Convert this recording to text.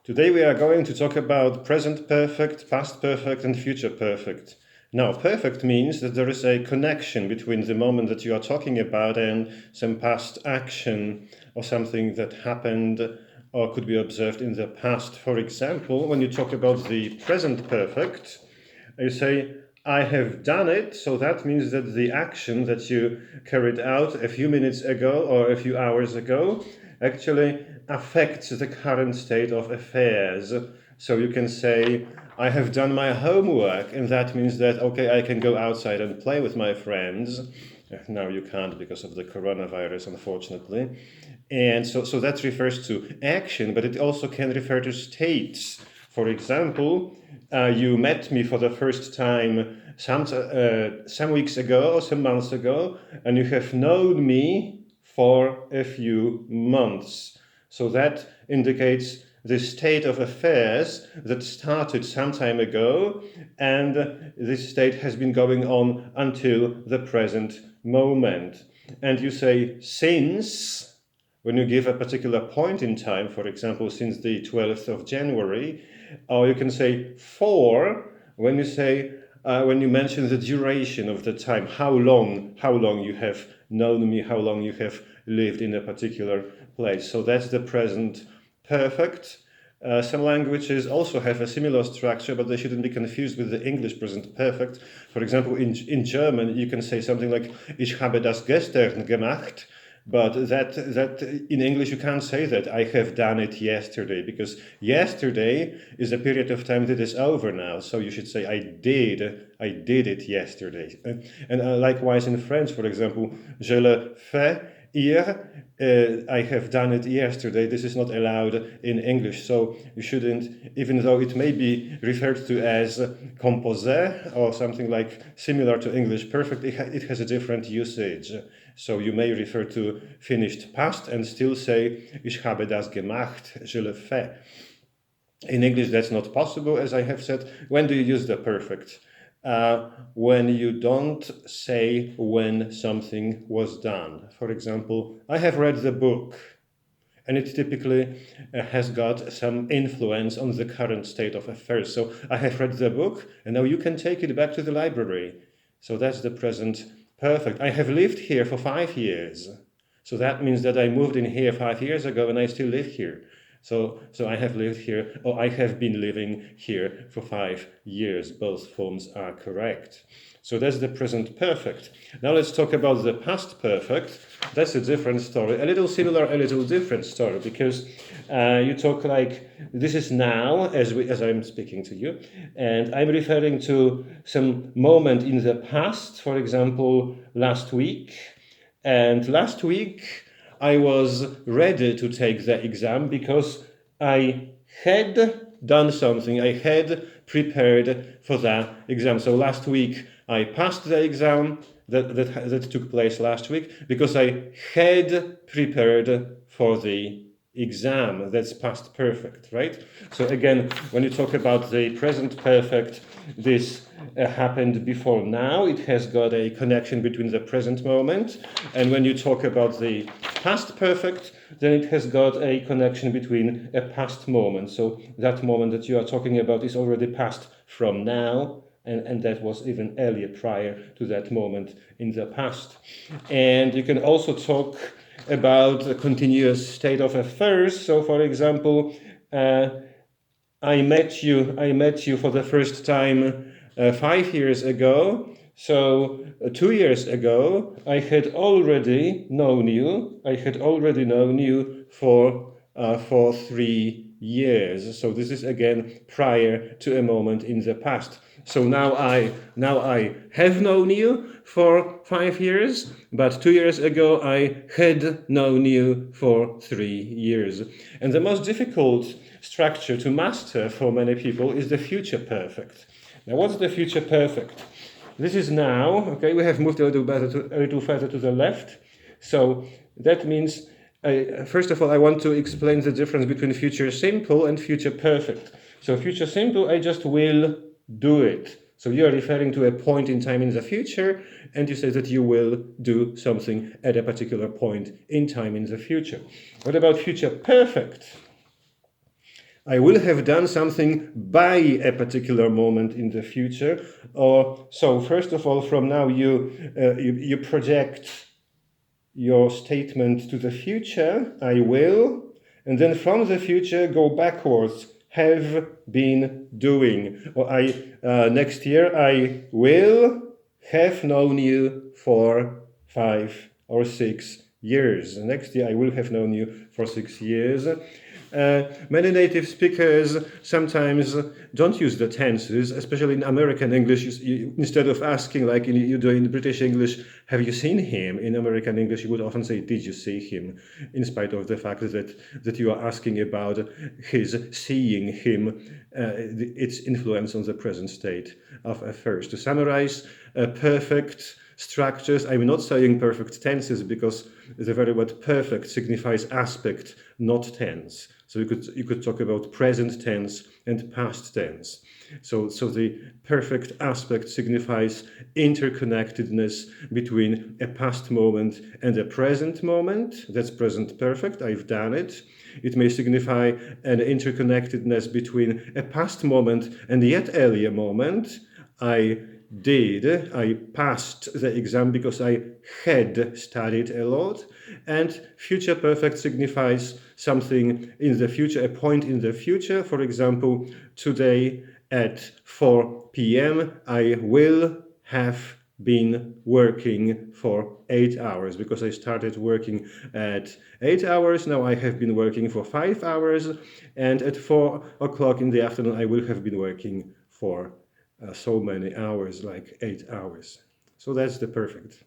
Today we are going to talk about present perfect, past perfect, and future perfect. Now, perfect means that there is a connection between the moment that you are talking about and some past action or something that happened or could be observed in the past. For example, when you talk about the present perfect, you say, I have done it, so that means that the action that you carried out a few minutes ago or a few hours ago actually affects the current state of affairs. So you can say, I have done my homework, and that means that, okay, I can go outside and play with my friends. Now you can't because of the coronavirus, unfortunately. And so that refers to action, but it also can refer to states. For example, you met me for the first time some weeks ago or some months ago, and you have known me for a few months. So that indicates the state of affairs that started some time ago, and this state has been going on until the present moment. And you say since, when you give a particular point in time, for example, since the 12th of January, or you can say for, when you say, when you mention the duration of the time, how long you have known me, how long you have lived in a particular place. So that's the present perfect. Some languages also have a similar structure, but they shouldn't be confused with the English present perfect. For example, in German, you can say something like, Ich habe das gestern gemacht. But that in English you can't say that I have done it yesterday, because yesterday is a period of time that is over now. So you should say I did it yesterday. And likewise in French, for example, je le fais hier. I have done it yesterday. This is not allowed in English, so you shouldn't, even though it may be referred to as composé or something like similar to English perfect, it has a different usage. So you may refer to finished past and still say, Ich habe das gemacht, je le fais. In English, that's not possible, as I have said. When do you use the perfect? When you don't say when something was done. For example, I have read the book, and it typically has got some influence on the current state of affairs. So I have read the book, and now you can take it back to the library. So that's the present perfect. I have lived here for 5 years. So that means that I moved in here 5 years ago and I still live here. So I have lived here, or I have been living here for 5 years. Both forms are correct. So that's the present perfect. Now let's talk about the past perfect. That's a different story. A little similar, a little different story, because you talk like, this is now, as I'm speaking to you, and I'm referring to some moment in the past, for example, last week. And last week, I was ready to take the exam because I had done something. I had prepared for that exam. So last week, I passed the exam that took place last week because I had prepared for the exam. That's past perfect, right? So again, when you talk about the present perfect, this happened before now. It has got a connection between the present moment. And when you talk about the past perfect, then it has got a connection between a past moment. So that moment that you are talking about is already past from now, and that was even earlier, prior to that moment in the past. And you can also talk about a continuous state of affairs. So, for example, I met you for the first time 5 years ago. So 2 years ago, I had already known you. For 3 years. So this is again prior to a moment in the past. So now I have known you for 5 years, but 2 years ago I had known you for 3 years. And the most difficult structure to master for many people is the future perfect. Now, what's the future perfect? This is now, okay, we have moved a little further to the left. So that means, first of all, I want to explain the difference between future simple and future perfect. So future simple, I just will do it. So you are referring to a point in time in the future, and you say that you will do something at a particular point in time in the future. What about future perfect? I will have done something by a particular moment in the future. Or so, first of all, from now you project your statement to the future. I will, and then from the future go backwards. Have been doing. Or next year I will have known you for 5 or 6 years. Next year I will have known you for 6 years. Many native speakers sometimes don't use the tenses, especially in American English. Instead of asking, like you do in British English, have you seen him? In American English, you would often say, did you see him? In spite of the fact that you are asking about his seeing him, its influence on the present state of affairs. To summarize, perfect structures. I'm not saying perfect tenses because the very word perfect signifies aspect, not tense. So you could talk about present tense and past tense. So the perfect aspect signifies interconnectedness between a past moment and a present moment. That's present perfect. I've done it. It may signify an interconnectedness between a past moment and a yet earlier moment. I passed the exam because I had studied a lot. And future perfect signifies something in the future, a point in the future. For example, today at 4 p.m. I will have been working for 8 hours because I started working at 8 hours. Now I have been working for 5 hours, and at 4 o'clock in the afternoon I will have been working for so many hours, like 8 hours. So that's the perfect.